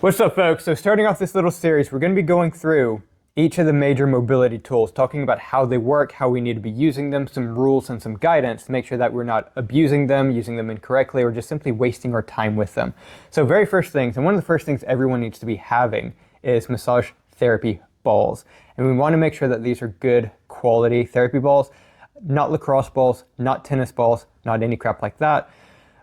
What's up, folks? So starting off this little series, we're going to be going through each of the major mobility tools, talking about how they work, how we need to be using them, some rules and some guidance to make sure that we're not abusing them, using them incorrectly, or just simply wasting our time with them. So very first things, and one of the first things everyone needs to be having is massage therapy balls. And we want to make sure that these are good quality therapy balls, not lacrosse balls, not tennis balls, not any crap like that.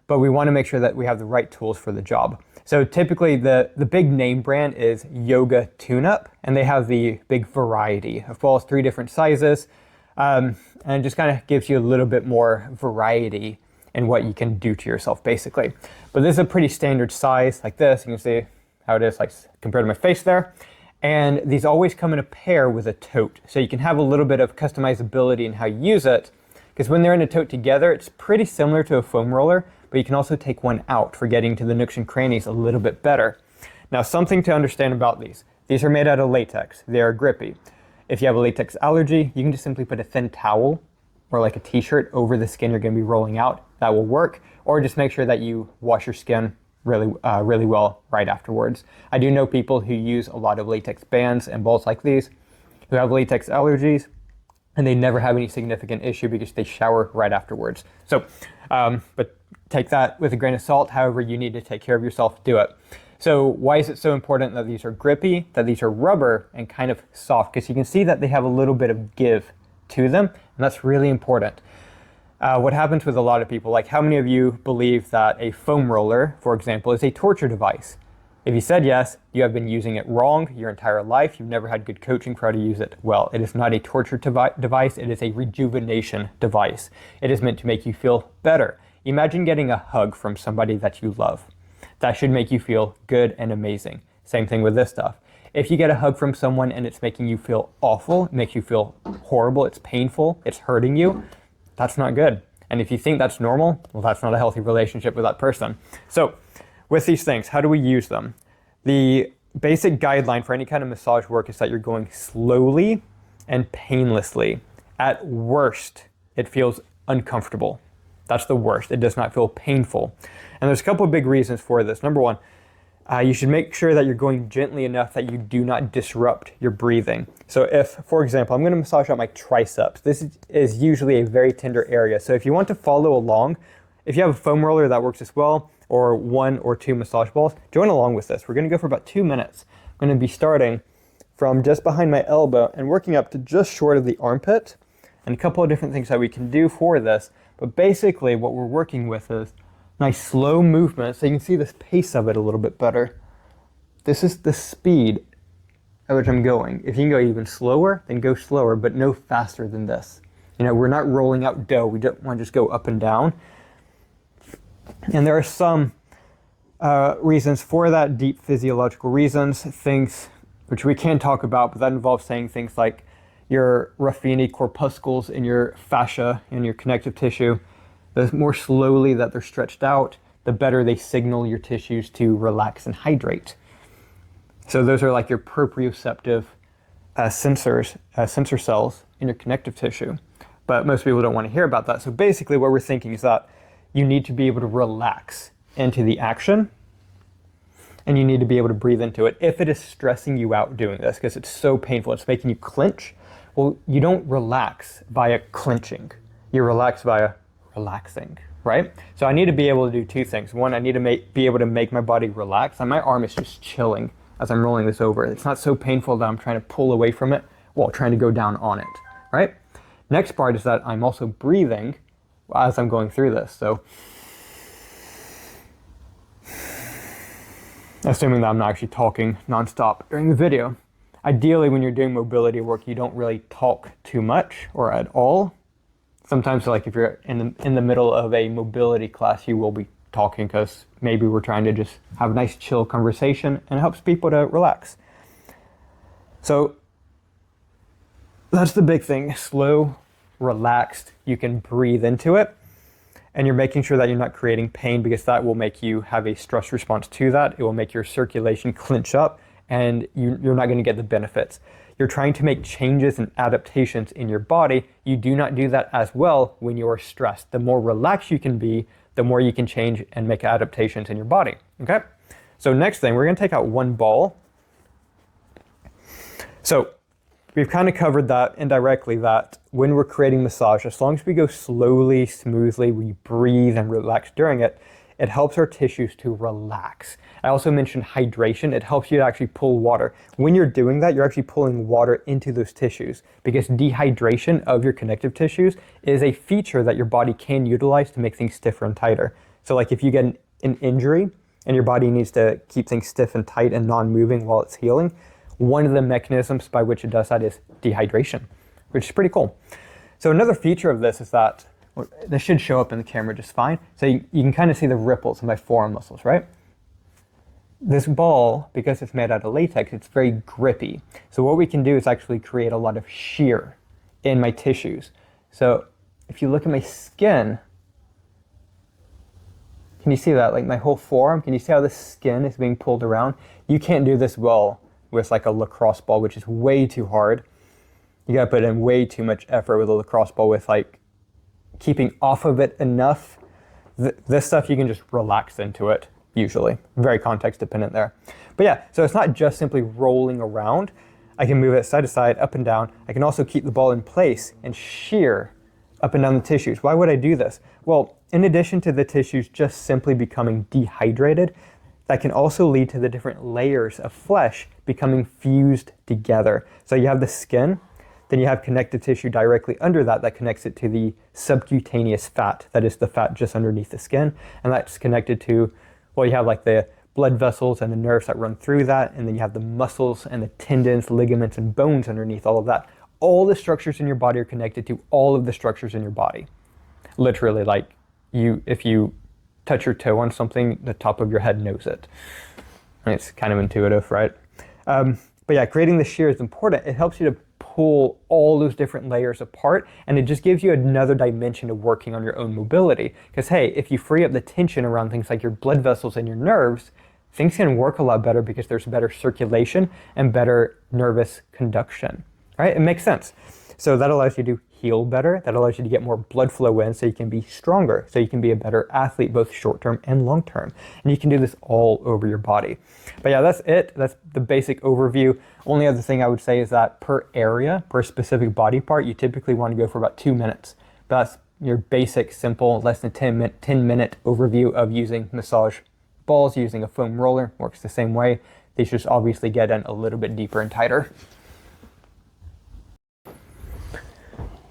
But we want to make sure that we have the right tools for the job. So typically the big name brand is Yoga Tune-Up, and they have the big variety of balls, 3 different sizes, and it just kind of gives you a little bit more variety in what you can do to yourself, basically. But this is a pretty standard size like this. You can see how it is like compared to my face there. And these always come in a pair with a tote. So you can have a little bit of customizability in how you use it, because when they're in a tote together, it's pretty similar to a foam roller, but you can also take one out for getting to the nooks and crannies a little bit better. Now, something to understand about these. These are made out of latex. They are grippy. If you have a latex allergy, you can just simply put a thin towel or like a t-shirt over the skin you're gonna be rolling out. That will work. Or just make sure that you wash your skin really well right afterwards. I do know people who use a lot of latex bands and balls like these who have latex allergies, and they never have any significant issue because they shower right afterwards. So, but take that with a grain of salt. However you need to take care of yourself, do it. So why is it so important that these are grippy, that these are rubber and kind of soft? Because you can see that they have a little bit of give to them, and that's really important. What happens with a lot of people, like how many of you believe that a foam roller, for example, is a torture device? If you said yes, you have been using it wrong your entire life. You've never had good coaching for how to use it well. It is not a torture device. It is a rejuvenation device. It is meant to make you feel better. Imagine getting a hug from somebody that you love. That should make you feel good and amazing. Same thing with this stuff. If you get a hug from someone and it's making you feel awful, it makes you feel horrible, it's painful, it's hurting you, that's not good. And if you think that's normal, well, that's not a healthy relationship with that person. So with these things, how do we use them? The basic guideline for any kind of massage work is that you're going slowly and painlessly. At worst, it feels uncomfortable. That's the worst. It does not feel painful. And there's a couple of big reasons for this. Number one, you should make sure that you're going gently enough that you do not disrupt your breathing. So if, for example, I'm going to massage out my triceps, this is usually a very tender area. So if you want to follow along, if you have a foam roller that works as well, or 1 or 2 massage balls, join along with this. We're going to go for about 2 minutes. I'm going to be starting from just behind my elbow and working up to just short of the armpit, and a couple of different things that we can do for this. But basically what we're working with is nice slow movement, so you can see the pace of it a little bit better. This is the speed at which I'm going. If you can go even slower, then go slower, but no faster than this. You know, we're not rolling out dough. We don't want to just go up and down. And there are some reasons for that, deep physiological reasons, things which we can talk about, but that involves saying things like your Ruffini corpuscles in your fascia, in your connective tissue. The more slowly that they're stretched out, the better they signal your tissues to relax and hydrate. So those are like your proprioceptive sensor cells in your connective tissue. But most people don't want to hear about that. So basically what we're thinking is that you need to be able to relax into the action, and you need to be able to breathe into it. If it is stressing you out doing this, because it's so painful, it's making you clench, well, you don't relax via clenching. You relax via relaxing, right? So I need to be able to do 2 things. One, I need to be able to make my body relax, and my arm is just chilling as I'm rolling this over. It's not so painful that I'm trying to pull away from it while trying to go down on it, right? Next part is that I'm also breathing as I'm going through this. So assuming that I'm not actually talking nonstop during the video. Ideally, when you're doing mobility work, you don't really talk too much or at all. Sometimes, like if you're in the middle of a mobility class, you will be talking because maybe we're trying to just have a nice chill conversation, and it helps people to relax. So that's the big thing. Slow, relaxed, you can breathe into it, and you're making sure that you're not creating pain, because that will make you have a stress response to that. It will make your circulation clench up, and you're not going to get the benefits. You're trying to make changes and adaptations in your body. You do not do that as well when you're stressed. The more relaxed you can be, the more you can change and make adaptations in your body, okay? So next thing, we're going to take out one ball. So we've kind of covered that indirectly, that when we're creating massage, as long as we go slowly, smoothly, we breathe and relax during it, it helps our tissues to relax. I also mentioned hydration. It helps you to actually pull water. When you're doing that, you're actually pulling water into those tissues, because dehydration of your connective tissues is a feature that your body can utilize to make things stiffer and tighter. So like if you get an injury and your body needs to keep things stiff and tight and non-moving while it's healing, one of the mechanisms by which it does that is dehydration, which is pretty cool. So another feature of this is that, this should show up in the camera just fine. So you can kind of see the ripples in my forearm muscles, right? This ball, because it's made out of latex, it's very grippy. So what we can do is actually create a lot of shear in my tissues. So if you look at my skin, can you see that? Like my whole forearm, can you see how the skin is being pulled around? You can't do this well with like a lacrosse ball, which is way too hard. You gotta put in way too much effort with a lacrosse ball with like keeping off of it enough. This stuff you can just relax into it, usually. Very context dependent there. But yeah, so it's not just simply rolling around. I can move it side to side, up and down. I can also keep the ball in place and shear up and down the tissues. Why would I do this? Well, in addition to the tissues just simply becoming dehydrated, that can also lead to the different layers of flesh becoming fused together. So you have the skin, then you have connective tissue directly under that that connects it to the subcutaneous fat, that is the fat just underneath the skin, and that's connected to, well, you have like the blood vessels and the nerves that run through that, and then you have the muscles and the tendons, ligaments, and bones underneath all of that. All the structures in your body are connected to all of the structures in your body. Literally, like if you touch your toe on something, the top of your head knows it. And it's kind of intuitive, right? But yeah, creating the shear is important. It helps you to pull all those different layers apart, and it just gives you another dimension of working on your own mobility. Because hey, if you free up the tension around things like your blood vessels and your nerves, things can work a lot better because there's better circulation and better nervous conduction, right? It makes sense. So that allows you to heal better. That allows you to get more blood flow in so you can be stronger, so you can be a better athlete, both short-term and long-term. And you can do this all over your body. But yeah, that's it. That's the basic overview. Only other thing I would say is that per area, per specific body part, you typically want to go for about 2 minutes. That's your basic, simple, less than 10-minute overview of using massage balls. Using a foam roller works the same way. These just obviously get in a little bit deeper and tighter.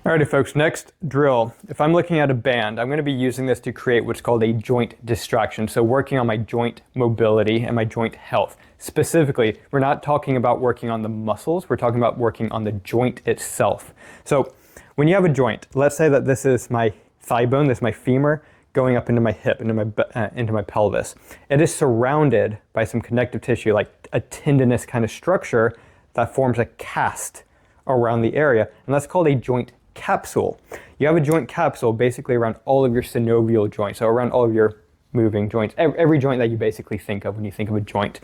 Alrighty folks, next drill. If I'm looking at a band, I'm going to be using this to create what's called a joint distraction. So working on my joint mobility and my joint health. Specifically, we're not talking about working on the muscles, we're talking about working on the joint itself. So when you have a joint, let's say that this is my thigh bone, this is my femur, going up into my hip, into my pelvis. It is surrounded by some connective tissue, like a tendinous kind of structure that forms a cast around the area, and that's called a joint capsule. You have a joint capsule basically around all of your synovial joints, so around all of your moving joints, every joint that you basically think of when you think of a joint.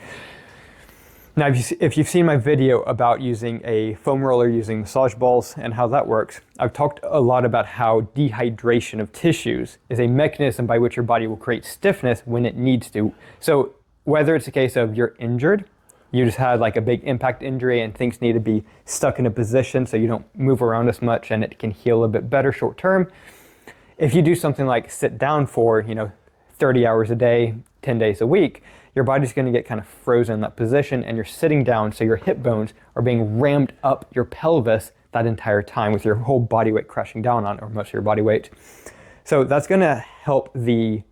Now, if you've seen my video about using a foam roller, using massage balls, and how that works, I've talked a lot about how dehydration of tissues is a mechanism by which your body will create stiffness when it needs to. So whether it's a case of you're injured, you just had like a big impact injury and things need to be stuck in a position so you don't move around as much and it can heal a bit better short term. If you do something like sit down for, 30 hours a day, 10 days a week, your body's going to get kind of frozen in that position and you're sitting down, so your hip bones are being rammed up your pelvis that entire time with your whole body weight crashing down on, or most of your body weight. So that's going to help the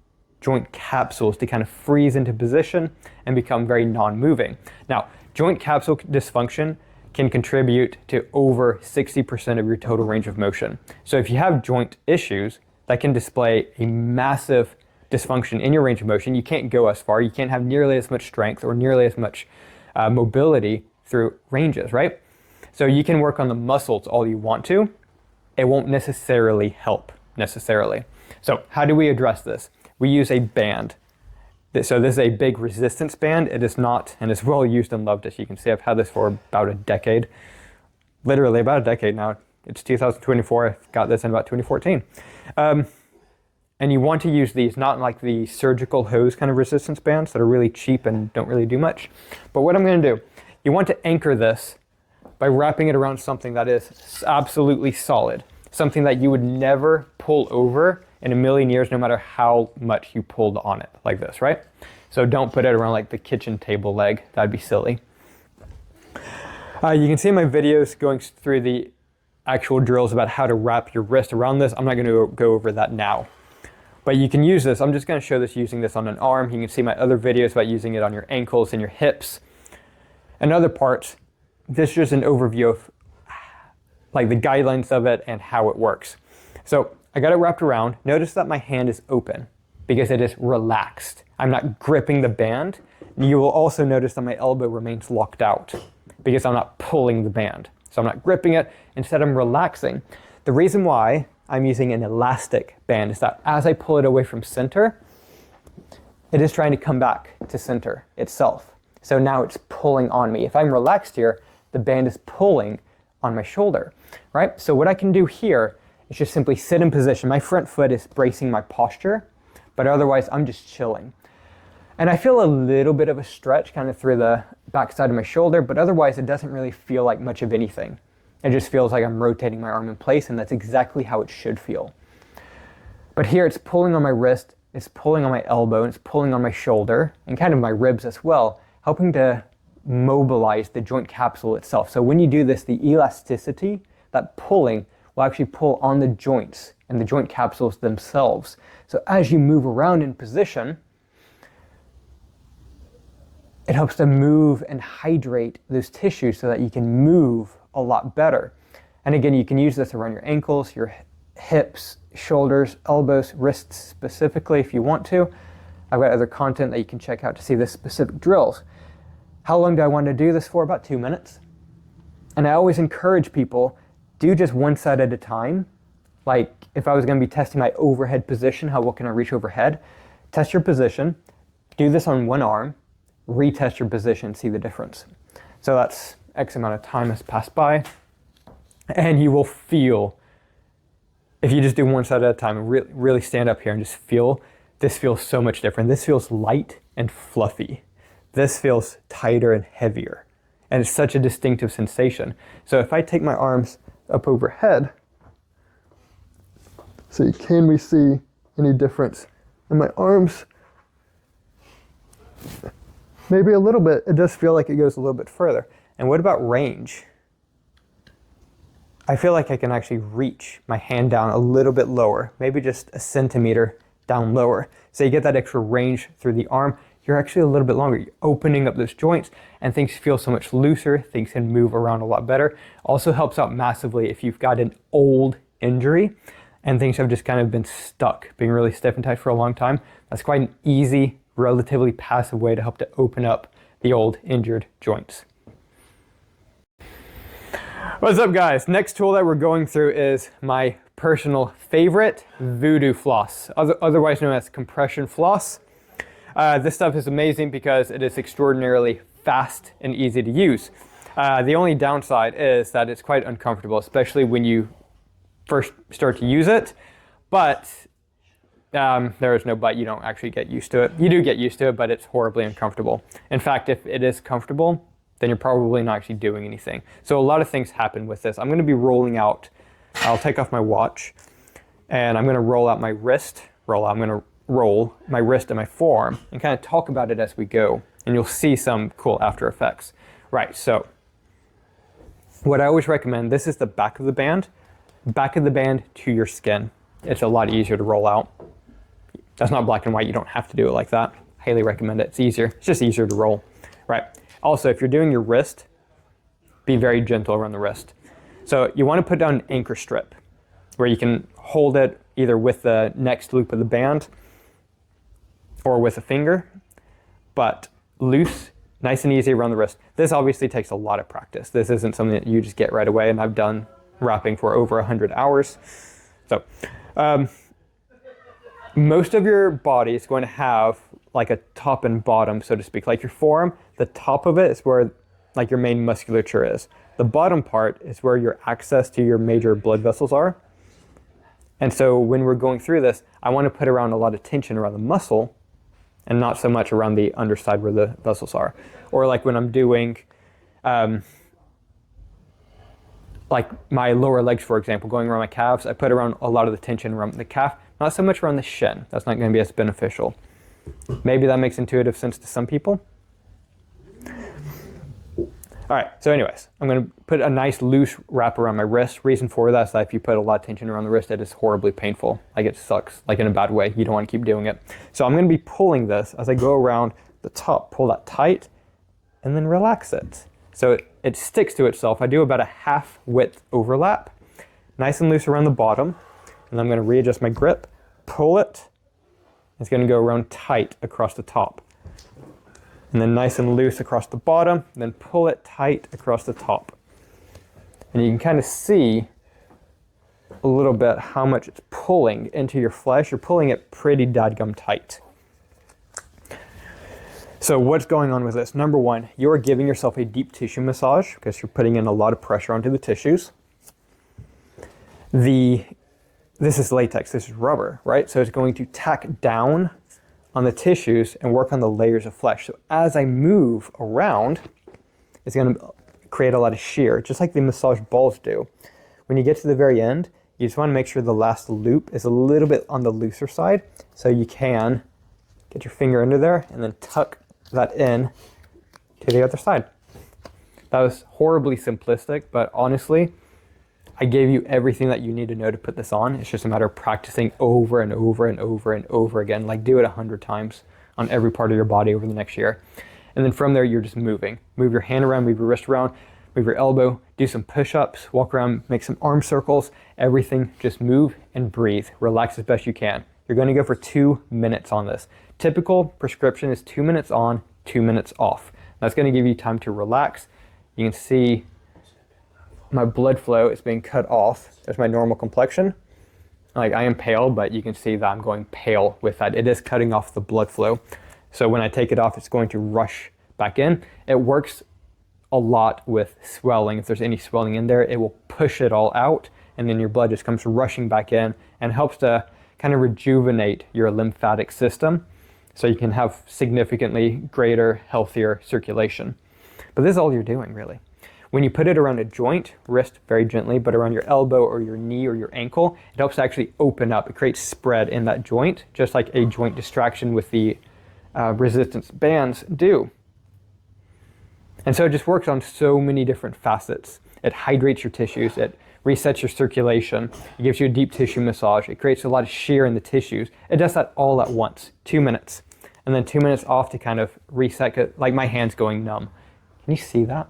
joint capsules to kind of freeze into position and become very non-moving. Now, joint capsule dysfunction can contribute to over 60% of your total range of motion. So if you have joint issues, that can display a massive dysfunction in your range of motion. You can't go as far, you can't have nearly as much strength or nearly as much mobility through ranges, right? So you can work on the muscles all you want to. It won't necessarily help, necessarily. So how do we address this? We use a band. So this is a big resistance band. It is not, and it's well used and loved, as you can see. I've had this for about a decade, literally about a decade now. It's 2024. I got this in about 2014. And you want to use these, not like the surgical hose kind of resistance bands that are really cheap and don't really do much. But what I'm going to do, you want to anchor this by wrapping it around something that is absolutely solid, something that you would never pull over in a million years, no matter how much you pulled on it, like this, right? So don't put it around like the kitchen table leg. That'd be silly. You can see in my videos going through the actual drills about how to wrap your wrist around this. I'm not going to go over that now. But you can use this. I'm just going to show this using this on an arm. You can see my other videos about using it on your ankles and your hips and other parts. This is just an overview of like the guidelines of it and how it works. So I got it wrapped around. Notice that my hand is open because it is relaxed. I'm not gripping the band. You will also notice that my elbow remains locked out because I'm not pulling the band. So I'm not gripping it. Instead, I'm relaxing. The reason why I'm using an elastic band is that as I pull it away from center, it is trying to come back to center itself. So now it's pulling on me. If I'm relaxed here, the band is pulling on my shoulder, right? So what I can do here is just simply sit in position. My front foot is bracing my posture, but otherwise I'm just chilling. And I feel a little bit of a stretch kind of through the backside of my shoulder, but otherwise it doesn't really feel like much of anything. It just feels like I'm rotating my arm in place, and that's exactly how it should feel. But here it's pulling on my wrist, it's pulling on my elbow, and it's pulling on my shoulder, and kind of my ribs as well, helping to mobilize the joint capsule itself. So when you do this, the elasticity, that pulling, will actually pull on the joints and the joint capsules themselves. So as you move around in position, it helps to move and hydrate those tissues so that you can move a lot better. And again, you can use this around your ankles, your hips, shoulders, elbows, wrists specifically if you want to. I've got other content that you can check out to see the specific drills. How long do I want to do this for? About 2 minutes. And I always encourage people, do just one side at a time. Like if I was going to be testing my overhead position, how well can I reach overhead? Test your position, do this on one arm, retest your position, see the difference. So that's X amount of time has passed by, and you will feel, if you just do one side at a time and really stand up here and just feel, this feels so much different. This feels light and fluffy. This feels tighter and heavier, and it's such a distinctive sensation. So if I take my arms up overhead, see, can we see any difference in my arms? Maybe a little bit. It does feel like it goes a little bit further. And what about range? I feel like I can actually reach my hand down a little bit lower, maybe just a centimeter down lower. So you get that extra range through the arm. You're actually a little bit longer. You're opening up those joints and things feel so much looser. Things can move around a lot better. Also helps out massively if you've got an old injury and things have just kind of been stuck, being really stiff and tight for a long time. That's quite an easy, relatively passive way to help to open up the old injured joints. What's up, guys? Next tool that we're going through is my personal favorite, voodoo floss, otherwise known as compression floss. This stuff is amazing because it is extraordinarily fast and easy to use. The only downside is that it's quite uncomfortable, especially when you first start to use it, but there is no but. You don't actually get used to it. You do get used to it, but it's horribly uncomfortable. In fact, if it is comfortable, then you're probably not actually doing anything. So a lot of things happen with this. I'm going to be rolling out, I'll take off my watch, and I'm going to roll out my wrist, I'm going to roll my wrist and my forearm and kind of talk about it as we go, and you'll see some cool after effects. Right, so what I always recommend, this is the back of the band to your skin. It's a lot easier to roll out. That's not black and white. You don't have to do it like that. Highly recommend it. It's easier. It's just easier to roll. Right. Also, if you're doing your wrist, be very gentle around the wrist. So you want to put down an anchor strip where you can hold it either with the next loop of the band or with a finger, but loose, nice and easy around the wrist. This obviously takes a lot of practice. This isn't something that you just get right away, and I've done wrapping for over 100 hours. So most of your body is going to have like a top and bottom, so to speak. Like your forearm, the top of it is where like your main musculature is. The bottom part is where your access to your major blood vessels are. And so when we're going through this, I want to put around a lot of tension around the muscle and not so much around the underside where the vessels are. Or like when I'm doing like my lower legs, for example, going around my calves, I put around a lot of the tension around the calf, not so much around the shin. That's not going to be as beneficial. Maybe that makes intuitive sense to some people. All right, so anyways, I'm going to put a nice loose wrap around my wrist. Reason for that is that if you put a lot of tension around the wrist, it is horribly painful. Like it sucks, like in a bad way. You don't want to keep doing it. So I'm going to be pulling this as I go around the top, pull that tight, and then relax it. So it sticks to itself. I do about a half width overlap, nice and loose around the bottom. And I'm going to readjust my grip, pull it. It's going to go around tight across the top. And then nice and loose across the bottom, then pull it tight across the top. And you can kind of see a little bit how much it's pulling into your flesh. You're pulling it pretty dadgum tight. So what's going on with this? Number one, you're giving yourself a deep tissue massage because you're putting in a lot of pressure onto the tissues. This is latex, this is rubber, right? So it's going to tack down on the tissues and work on the layers of flesh. So as I move around, it's going to create a lot of shear, just like the massage balls do. When you get to the very end, you just want to make sure the last loop is a little bit on the looser side, so you can get your finger under there and then tuck that in to the other side. That was horribly simplistic, but honestly, I gave you everything that you need to know to put this on. It's just a matter of practicing over and over and over and over again. Like do it 100 times on every part of your body over the next year. And then from there, you're just moving. Move your hand around, move your wrist around, move your elbow, do some push-ups, walk around, make some arm circles, everything. Just move and breathe. Relax as best you can. You're going to go for 2 minutes on this. Typical prescription is 2 minutes on, 2 minutes off. That's going to give you time to relax. You can see my blood flow is being cut off. There's my normal complexion. Like I am pale, but you can see that I'm going pale with that. It is cutting off the blood flow. So when I take it off, it's going to rush back in. It works a lot with swelling. If there's any swelling in there, it will push it all out, and then your blood just comes rushing back in and helps to kind of rejuvenate your lymphatic system so you can have significantly greater, healthier circulation. But this is all you're doing, really. When you put it around a joint, wrist very gently, but around your elbow or your knee or your ankle, it helps to actually open up. It creates spread in that joint, just like a joint distraction with the resistance bands do. And so it just works on so many different facets. It hydrates your tissues, it resets your circulation, it gives you a deep tissue massage, it creates a lot of shear in the tissues. It does that all at once, 2 minutes. And then 2 minutes off to kind of reset it, like my hand's going numb. Can you see that?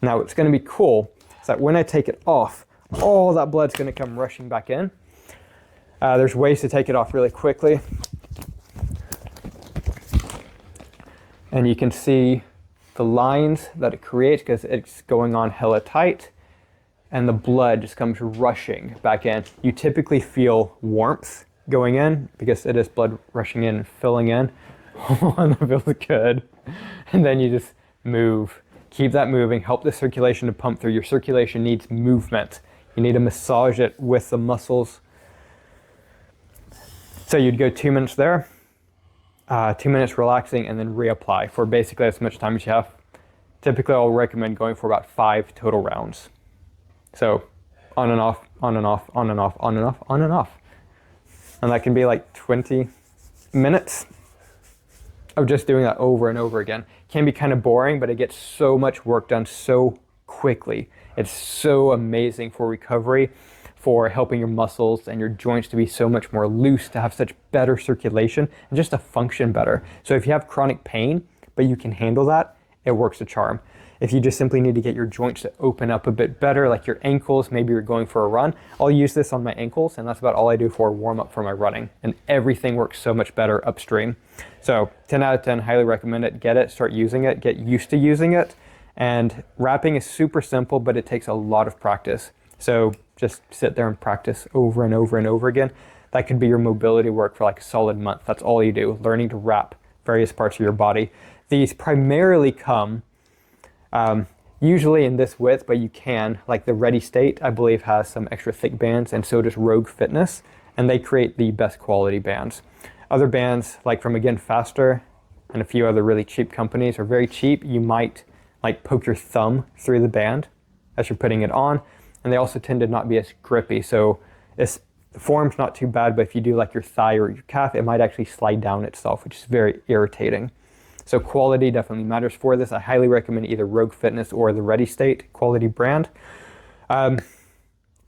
Now what's going to be cool is that when I take it off, all that blood's going to come rushing back in. There's ways to take it off really quickly. And you can see the lines that it creates because it's going on hella tight, and the blood just comes rushing back in. You typically feel warmth going in because it is blood rushing in and filling in. And that feels good. And then you just move. Keep that moving, help the circulation to pump through. Your circulation needs movement. You need to massage it with the muscles. So you'd go 2 minutes there, 2 minutes relaxing, and then reapply for basically as much time as you have. Typically, I'll recommend going for about 5 total rounds. So on and off, on and off, on and off, on and off, on and off. And that can be like 20 minutes of just doing that over and over again. Can be kind of boring, but it gets so much work done so quickly. It's so amazing for recovery, for helping your muscles and your joints to be so much more loose, to have such better circulation, and just to function better. So if you have chronic pain, but you can handle that, it works a charm. If you just simply need to get your joints to open up a bit better, like your ankles, maybe you're going for a run, I'll use this on my ankles, and that's about all I do for a warm up for my running. And everything works so much better upstream. So 10 out of 10, highly recommend it. Get it, start using it, get used to using it. And wrapping is super simple, but it takes a lot of practice. So just sit there and practice over and over and over again. That could be your mobility work for like a solid month. That's all you do, learning to wrap various parts of your body. These primarily come usually in this width, but you can, like the Ready State, I believe has some extra thick bands, and so does Rogue Fitness, and they create the best quality bands. Other bands, like from again Faster and a few other really cheap companies, are very cheap. You might like poke your thumb through the band as you're putting it on, and they also tend to not be as grippy. So the form's not too bad, but if you do like your thigh or your calf, it might actually slide down itself, which is very irritating. So quality definitely matters for this. I highly recommend either Rogue Fitness or the Ready State quality brand. But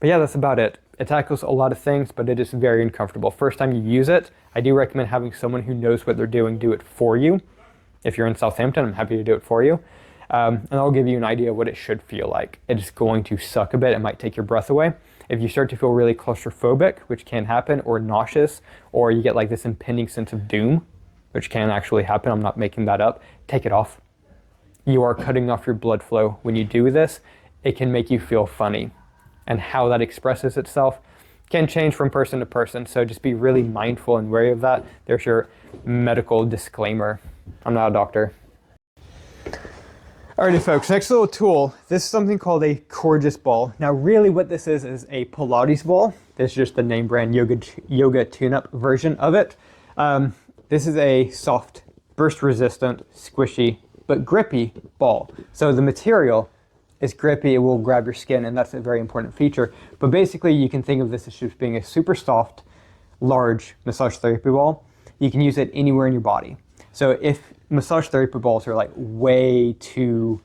yeah, that's about it. It tackles a lot of things, but it is very uncomfortable. First time you use it, I do recommend having someone who knows what they're doing do it for you. If you're in Southampton, I'm happy to do it for you. And I'll give you an idea of what it should feel like. It is going to suck a bit. It might take your breath away. If you start to feel really claustrophobic, which can happen, or nauseous, or you get like this impending sense of doom, which can actually happen, I'm not making that up, take it off. You are cutting off your blood flow. When you do this, it can make you feel funny. And how that expresses itself can change from person to person. So just be really mindful and wary of that. There's your medical disclaimer. I'm not a doctor. Alrighty folks, next little tool. This is something called a Coregeous ball. Now really what this is a Pilates ball. This is just the name brand yoga tune-up version of it. This is a soft, burst resistant, squishy, but grippy ball. So the material is grippy, it will grab your skin, and that's a very important feature. But basically you can think of this as just being a super soft, large massage therapy ball. You can use it anywhere in your body. So if massage therapy balls are like way too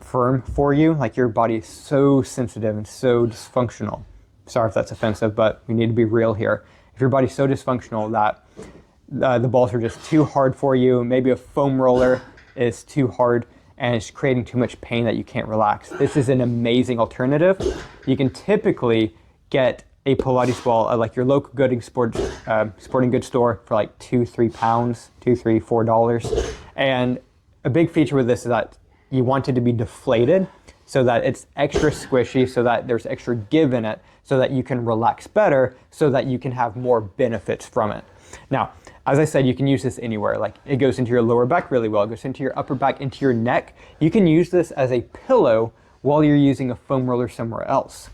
firm for you, like your body is so sensitive and so dysfunctional. Sorry if that's offensive, but we need to be real here. If your body's so dysfunctional that the balls are just too hard for you, maybe a foam roller is too hard and it's creating too much pain that you can't relax, this is an amazing alternative. You can typically get a Pilates ball at like your local sporting goods store for like £2-3, $4. And a big feature with this is that you want it to be deflated so that it's extra squishy, so that there's extra give in it, so that you can relax better, so that you can have more benefits from it. Now, as I said, you can use this anywhere. Like it goes into your lower back really well, it goes into your upper back, into your neck. You can use this as a pillow while you're using a foam roller somewhere else.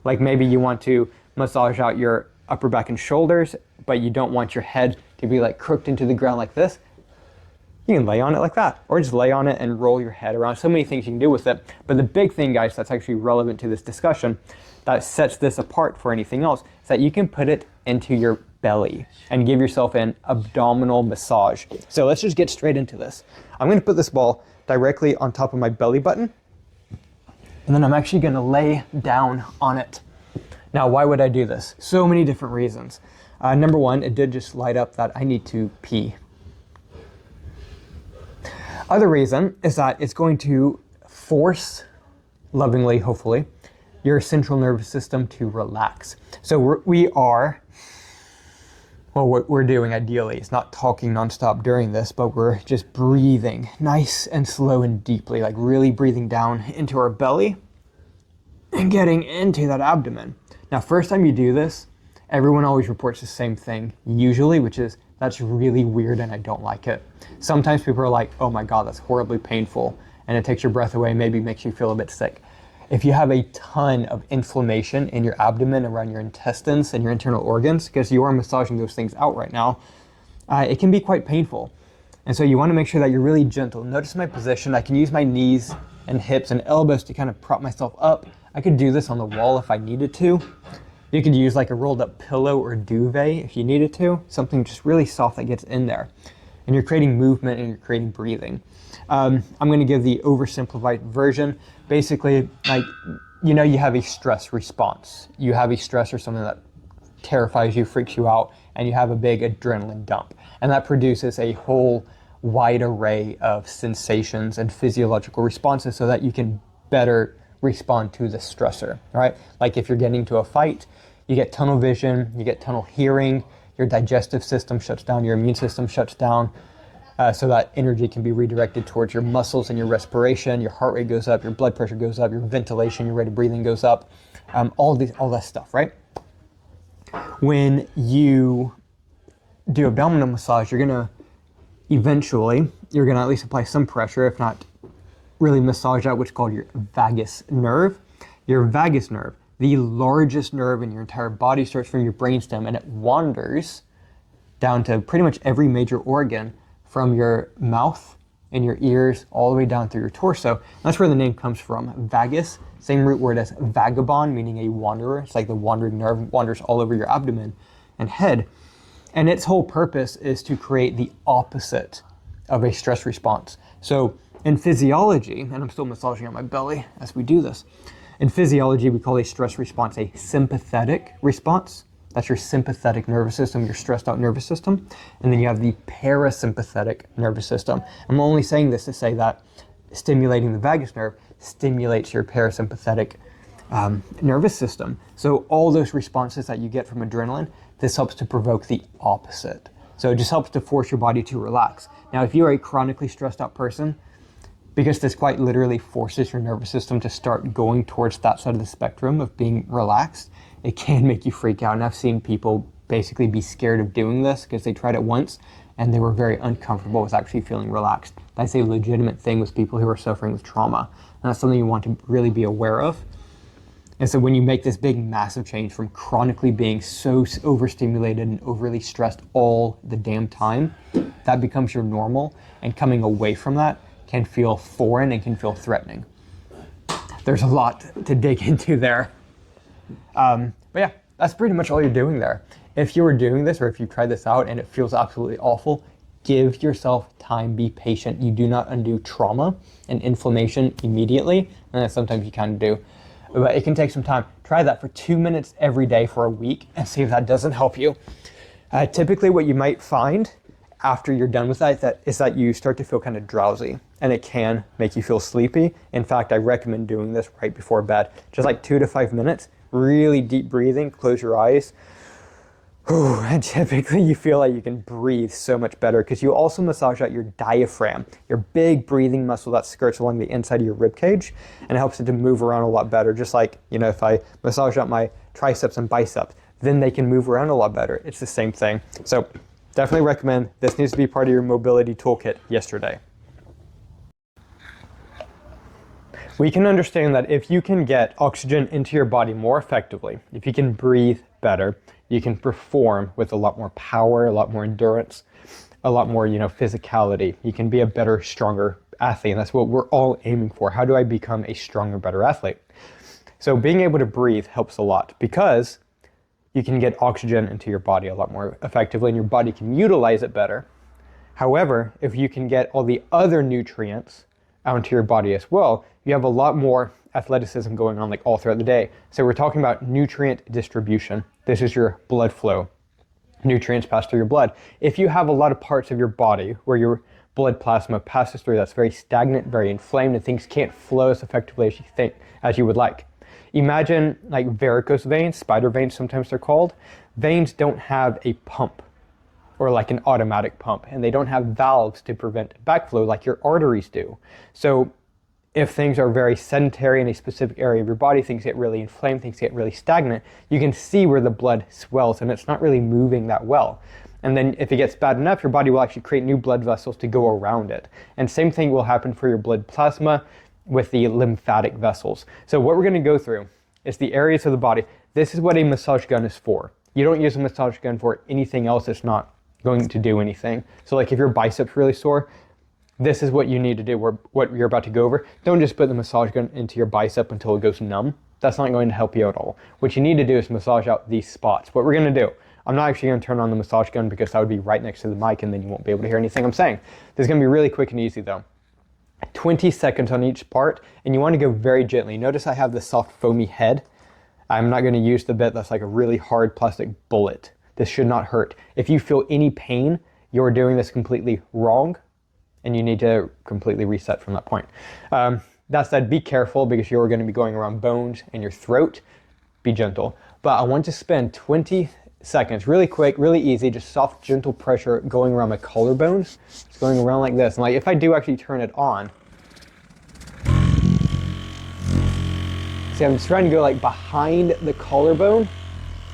Like maybe you want to massage out your upper back and shoulders, but you don't want your head to be like crooked into the ground like this. You can lay on it like that, or just lay on it and roll your head around. So many things you can do with it. But the big thing, guys, that's actually relevant to this discussion, that sets this apart for anything else, is that you can put it into your belly and give yourself an abdominal massage. So let's just get straight into this. I'm going to put this ball directly on top of my belly button, and then I'm actually going to lay down on it. Now, why would I do this? So many different reasons. Number one, it did just light up that I need to pee. Other reason is that it's going to force, lovingly, hopefully, your central nervous system to relax. So what we're doing ideally is not talking nonstop during this, but we're just breathing nice and slow and deeply, like really breathing down into our belly and getting into that abdomen. Now, first time you do this, everyone always reports the same thing, usually, which is, that's really weird and I don't like it. Sometimes people are like, oh my God, that's horribly painful, and it takes your breath away, maybe makes you feel a bit sick. If you have a ton of inflammation in your abdomen, around your intestines and your internal organs, because you are massaging those things out right now, it can be quite painful. And so you want to make sure that you're really gentle. Notice my position. I can use my knees and hips and elbows to kind of prop myself up. I could do this on the wall if I needed to. You could use like a rolled up pillow or duvet if you needed to, something just really soft that gets in there. And you're creating movement and you're creating breathing. I'm going to give the oversimplified version. Basically, like, you know, you have a stress response. You have a stress or something that terrifies you, freaks you out, and you have a big adrenaline dump. And that produces a whole wide array of sensations and physiological responses so that you can better respond to the stressor, right? Like if you're getting into a fight, you get tunnel vision, you get tunnel hearing, your digestive system shuts down, your immune system shuts down, so that energy can be redirected towards your muscles and your respiration, your heart rate goes up, your blood pressure goes up, your ventilation, your rate of breathing goes up, all that stuff, right? When you do abdominal massage, you're gonna at least apply some pressure, if not really massage out what's called your vagus nerve. Your vagus nerve, the largest nerve in your entire body, starts from your brainstem and it wanders down to pretty much every major organ from your mouth and your ears all the way down through your torso. That's where the name comes from. Vagus, same root word as vagabond, meaning a wanderer. It's like the wandering nerve wanders all over your abdomen and head. And its whole purpose is to create the opposite of a stress response. So in physiology, and I'm still massaging on my belly as we do this, in physiology, we call a stress response a sympathetic response. That's your sympathetic nervous system, your stressed out nervous system. And then you have the parasympathetic nervous system. I'm only saying this to say that stimulating the vagus nerve stimulates your parasympathetic nervous system. So all those responses that you get from adrenaline, this helps to provoke the opposite. So it just helps to force your body to relax. Now, if you are a chronically stressed out person, because this quite literally forces your nervous system to start going towards that side of the spectrum of being relaxed, it can make you freak out. And I've seen people basically be scared of doing this because they tried it once and they were very uncomfortable with actually feeling relaxed. That's a legitimate thing with people who are suffering with trauma. And that's something you want to really be aware of. And so when you make this big, massive change from chronically being so overstimulated and overly stressed all the damn time, that becomes your normal. And coming away from that can feel foreign and can feel threatening. There's a lot to dig into there. But yeah, that's pretty much all you're doing there. If you were doing this or if you tried this out and it feels absolutely awful, give yourself time, be patient. You do not undo trauma and inflammation immediately, and sometimes you kind of do. But it can take some time. Try that for 2 minutes every day for a week and see if that doesn't help you. Typically what you might find after you're done with that is that you start to feel kind of drowsy and it can make you feel sleepy. In fact, I recommend doing this right before bed. Just like 2 to 5 minutes, really deep breathing, close your eyes. And typically you feel like you can breathe so much better because you also massage out your diaphragm, your big breathing muscle that skirts along the inside of your rib cage, and it helps it to move around a lot better. Just like, if I massage out my triceps and biceps, then they can move around a lot better. It's the same thing. So definitely recommend this. Needs to be part of your mobility toolkit yesterday. We can understand that if you can get oxygen into your body more effectively, if you can breathe better, you can perform with a lot more power, a lot more endurance, a lot more, physicality. You can be a better, stronger athlete. And that's what we're all aiming for. How do I become a stronger, better athlete? So being able to breathe helps a lot because you can get oxygen into your body a lot more effectively and your body can utilize it better. However, if you can get all the other nutrients out into your body as well, you have a lot more athleticism going on like all throughout the day. So we're talking about nutrient distribution. This is your blood flow. Nutrients pass through your blood. If you have a lot of parts of your body where your blood plasma passes through that's very stagnant, very inflamed, and things can't flow as effectively as you would like. Imagine like varicose veins, spider veins sometimes they're called. Veins don't have a pump or like an automatic pump, and they don't have valves to prevent backflow like your arteries do. So if things are very sedentary in a specific area of your body, things get really inflamed, things get really stagnant, you can see where the blood swells and it's not really moving that well. And then if it gets bad enough, your body will actually create new blood vessels to go around it. And same thing will happen for your blood plasma with the lymphatic vessels. So what we're gonna go through is the areas of the body. This is what a massage gun is for. You don't use a massage gun for anything else that's not going to do anything. So like if your biceps really sore, this is what you need to do, what you're about to go over. Don't just put the massage gun into your bicep until it goes numb. That's not going to help you at all. What you need to do is massage out these spots. What we're gonna do, I'm not actually gonna turn on the massage gun because that would be right next to the mic and then you won't be able to hear anything I'm saying. This is gonna be really quick and easy though. 20 seconds on each part, and you wanna go very gently. Notice I have the soft foamy head. I'm not gonna use the bit that's like a really hard plastic bullet. This should not hurt. If you feel any pain, you're doing this completely wrong, and you need to completely reset from that point. That said, be careful because you're going to be going around bones and your throat. Be gentle. But I want to spend 20 seconds, really quick, really easy, just soft, gentle pressure going around my collarbones. It's going around like this. And like if I do actually turn it on, see, I'm just trying to go like behind the collarbone.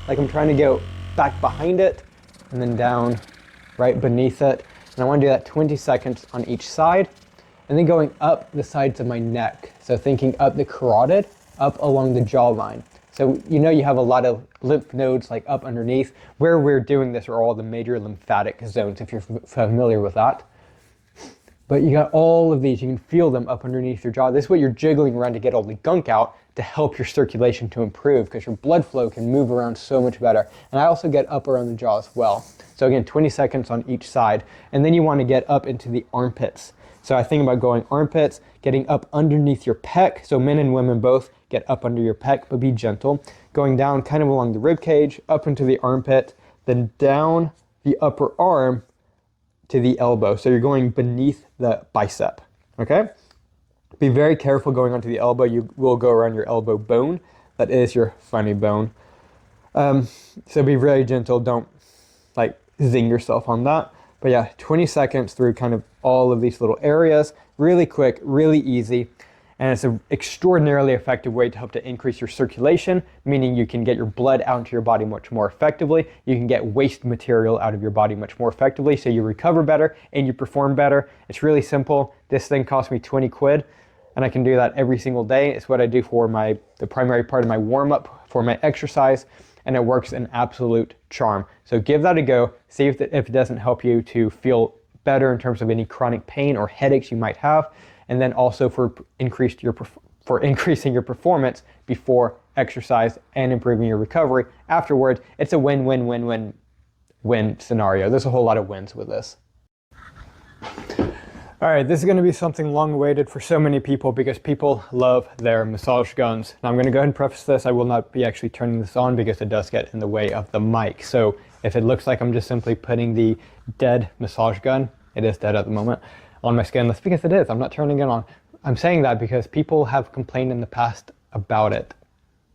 Like I'm trying to go back behind it and then down right beneath it. And I want to do that 20 seconds on each side. and then going up the sides of my neck. So thinking up the carotid, up along the jawline. So you know you have a lot of lymph nodes like up underneath. Where we're doing this are all the major lymphatic zones, if you're familiar with that. But you got all of these, you can feel them up underneath your jaw. This is what you're jiggling around to get all the gunk out to help your circulation to improve, because your blood flow can move around so much better. And I also get up around the jaw as well. So again, 20 seconds on each side. And then you want to get up into the armpits. So I think about going armpits, getting up underneath your pec. So men and women both get up under your pec, but be gentle. Going down kind of along the rib cage, up into the armpit, then down the upper arm to the elbow. So you're going beneath the bicep, okay? Be very careful going onto the elbow. You will go around your elbow bone. That is your funny bone. So be very gentle. Don't like zing yourself on that. But yeah, 20 seconds through kind of all of these little areas. Really quick, really easy. And it's an extraordinarily effective way to help to increase your circulation, meaning you can get your blood out into your body much more effectively. You can get waste material out of your body much more effectively, so you recover better and you perform better. It's really simple. This thing cost me 20 quid, and I can do that every single day. It's what I do for the primary part of my warm-up for my exercise, and it works an absolute charm. So give that a go. See if it doesn't help you to feel better in terms of any chronic pain or headaches you might have. And then also for increasing your performance before exercise and improving your recovery afterwards. It's a win-win-win-win-win scenario. There's a whole lot of wins with this. All right, this is going to be something long-awaited for so many people because people love their massage guns. Now I'm going to go ahead and preface this. I will not be actually turning this on because it does get in the way of the mic. So if it looks like I'm just simply putting the dead massage gun, it is dead at the moment, on my skin, that's because it is. I'm not turning it on. I'm saying that because people have complained in the past about it.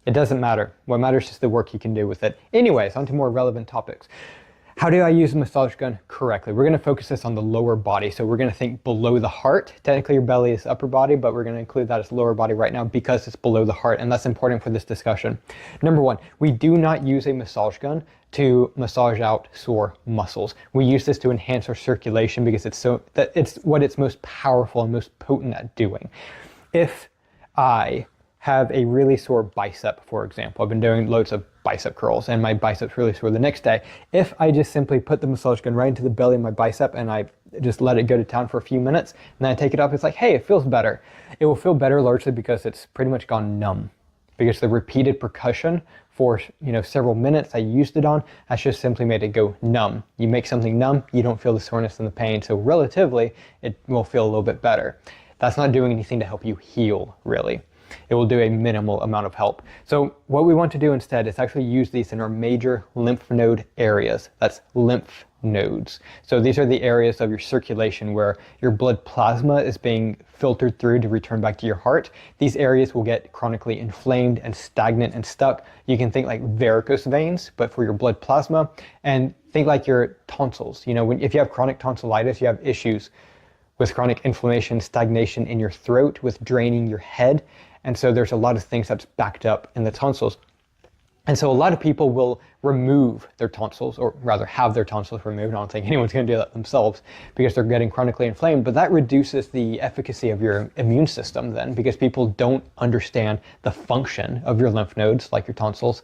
It doesn't matter. What matters is the work you can do with it. Anyways, on to more relevant topics. How do I use a massage gun correctly? We're going to focus this on the lower body. So we're going to think below the heart. Technically your belly is upper body, but we're going to include that as lower body right now because it's below the heart, and that's important for this discussion. Number one, we do not use a massage gun to massage out sore muscles. We use this to enhance our circulation because it's what it's most powerful and most potent at doing. If I have a really sore bicep, for example, I've been doing loads of bicep curls and my bicep's really sore the next day. If I just simply put the massage gun right into the belly of my bicep and I just let it go to town for a few minutes and then I take it up, it's like, hey, it feels better. It will feel better largely because it's pretty much gone numb. Because the repeated percussion for several minutes I used it on has just simply made it go numb. You make something numb, you don't feel the soreness and the pain, so relatively it will feel a little bit better. That's not doing anything to help you heal, really. It will do a minimal amount of help. So what we want to do instead is actually use these in our major lymph node areas. That's lymph nodes. So these are the areas of your circulation where your blood plasma is being filtered through to return back to your heart. These areas will get chronically inflamed and stagnant and stuck. You can think like varicose veins, but for your blood plasma, and think like your tonsils. If you have chronic tonsillitis, you have issues with chronic inflammation, stagnation in your throat, with draining your head. And so there's a lot of things that's backed up in the tonsils. And so a lot of people will remove their tonsils, or rather have their tonsils removed. I don't think anyone's going to do that themselves because they're getting chronically inflamed, but that reduces the efficacy of your immune system then, because people don't understand the function of your lymph nodes, like your tonsils,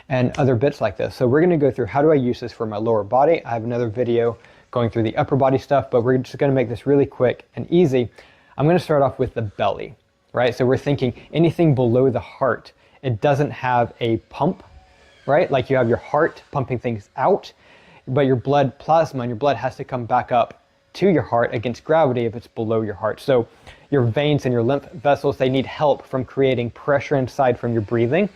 and other bits like this. So we're going to go through how do I use this for my lower body. I have another video going through the upper body stuff, but we're just going to make this really quick and easy. I'm going to start off with the belly. Right? So we're thinking anything below the heart, it doesn't have a pump, right? Like you have your heart pumping things out, but your blood plasma and your blood has to come back up to your heart against gravity if it's below your heart. So your veins and your lymph vessels, they need help from creating pressure inside from your breathing.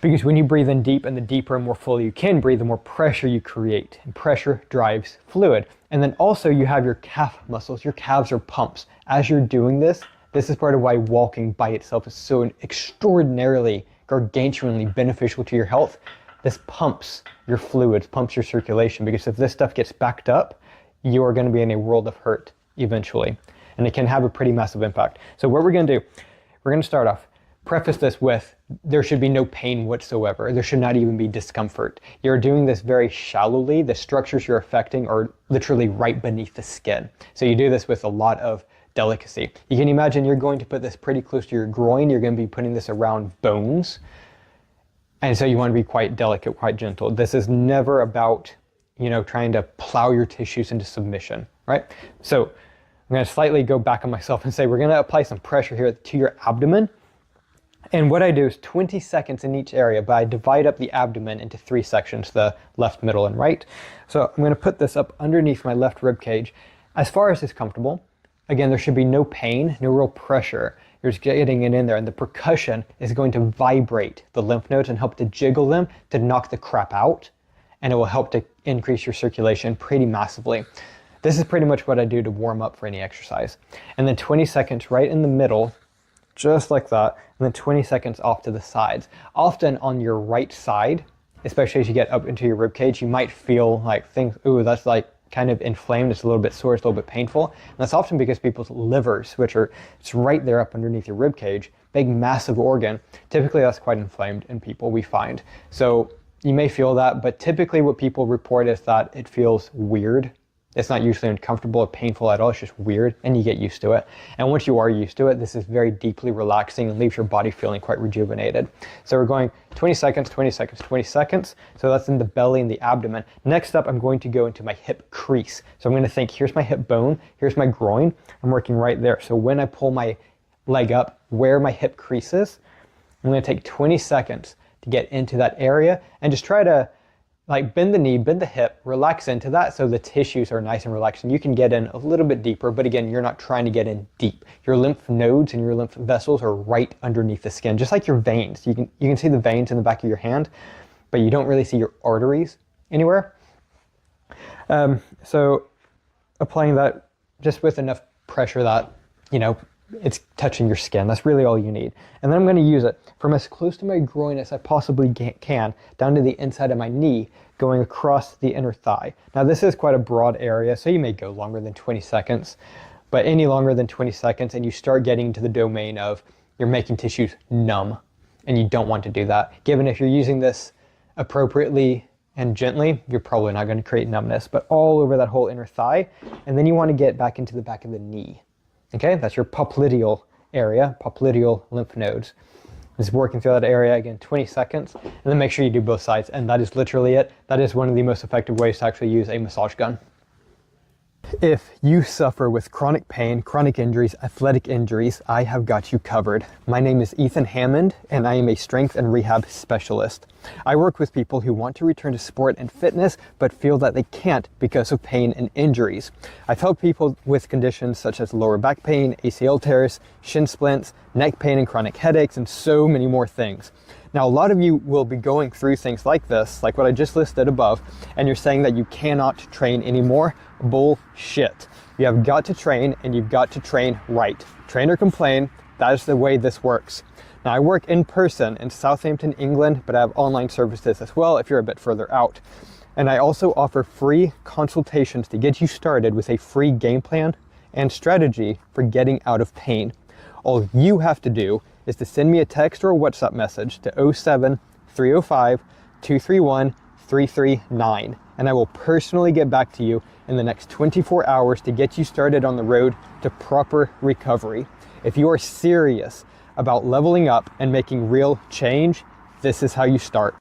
Because when you breathe in deep, and the deeper and more fully you can breathe, the more pressure you create. And pressure drives fluid. And then also you have your calf muscles. Your calves are pumps. As you're doing this is part of why walking by itself is so extraordinarily, gargantuanly beneficial to your health. This pumps your fluids, pumps your circulation, because if this stuff gets backed up, you are going to be in a world of hurt eventually. And it can have a pretty massive impact. So what we're going to do, we're going to start off, preface this with, there should be no pain whatsoever. There should not even be discomfort. You're doing this very shallowly. The structures you're affecting are literally right beneath the skin. So you do this with a lot of delicacy. You can imagine you're going to put this pretty close to your groin. You're going to be putting this around bones. And so you want to be quite delicate, quite gentle. This is never about, trying to plow your tissues into submission, right? So I'm going to slightly go back on myself and say we're going to apply some pressure here to your abdomen. And what I do is 20 seconds in each area, but I divide up the abdomen into 3 sections, the left, middle, and right. So I'm going to put this up underneath my left rib cage as far as is comfortable. Again, there should be no pain, no real pressure. You're just getting it in there, and the percussion is going to vibrate the lymph nodes and help to jiggle them to knock the crap out, and it will help to increase your circulation pretty massively. This is pretty much what I do to warm up for any exercise. And then 20 seconds right in the middle, just like that, and then 20 seconds off to the sides. Often on your right side, especially as you get up into your rib cage, you might feel like things, ooh, that's like kind of inflamed, it's a little bit sore, it's a little bit painful. And that's often because people's livers, which are, it's right there up underneath your rib cage, big massive organ, typically that's quite inflamed in people, we find. So you may feel that, but typically what people report is that it feels weird. It's not usually uncomfortable or painful at all, it's just weird, and you get used to it. And once you are used to it, this is very deeply relaxing and leaves your body feeling quite rejuvenated. So we're going 20 seconds, 20 seconds, 20 seconds. So that's in the belly and the abdomen. Next up, I'm going to go into my hip crease. So I'm going to think, here's my hip bone, here's my groin. I'm working right there. So when I pull my leg up, where my hip crease is, I'm going to take 20 seconds to get into that area and just try to bend the knee, bend the hip, relax into that so the tissues are nice and relaxed, and you can get in a little bit deeper, but again, you're not trying to get in deep. Your lymph nodes and your lymph vessels are right underneath the skin, just like your veins. You can see the veins in the back of your hand, but you don't really see your arteries anywhere. So applying that just with enough pressure that, it's touching your skin. That's really all you need. And then I'm going to use it from as close to my groin as I possibly can, down to the inside of my knee, going across the inner thigh. Now this is quite a broad area, so you may go longer than 20 seconds, but any longer than 20 seconds and you start getting into the domain of you're making tissues numb, and you don't want to do that. Given if you're using this appropriately and gently, you're probably not going to create numbness, but all over that whole inner thigh. And then you want to get back into the back of the knee. Okay, that's your popliteal area, popliteal lymph nodes. Just working through that area, again, 20 seconds, and then make sure you do both sides, and that is literally it. That is one of the most effective ways to actually use a massage gun. If you suffer with chronic pain, chronic injuries, athletic injuries, I have got you covered. My name is Ethan Hammond, and I am a strength and rehab specialist. I work with people who want to return to sport and fitness, but feel that they can't because of pain and injuries. I've helped people with conditions such as lower back pain, ACL tears, shin splints, neck pain and chronic headaches, and so many more things. Now, a lot of you will be going through things like this, like what I just listed above, and you're saying that you cannot train anymore. Bullshit. You have got to train, and you've got to train right. Train or complain, that is the way this works. Now, I work in person in Southampton, England, but I have online services as well if you're a bit further out. And I also offer free consultations to get you started with a free game plan and strategy for getting out of pain. All you have to do is to send me a text or a WhatsApp message to 07 305 231 339, and I will personally get back to you in the next 24 hours to get you started on the road to proper recovery. If you are serious about leveling up and making real change, this is how you start.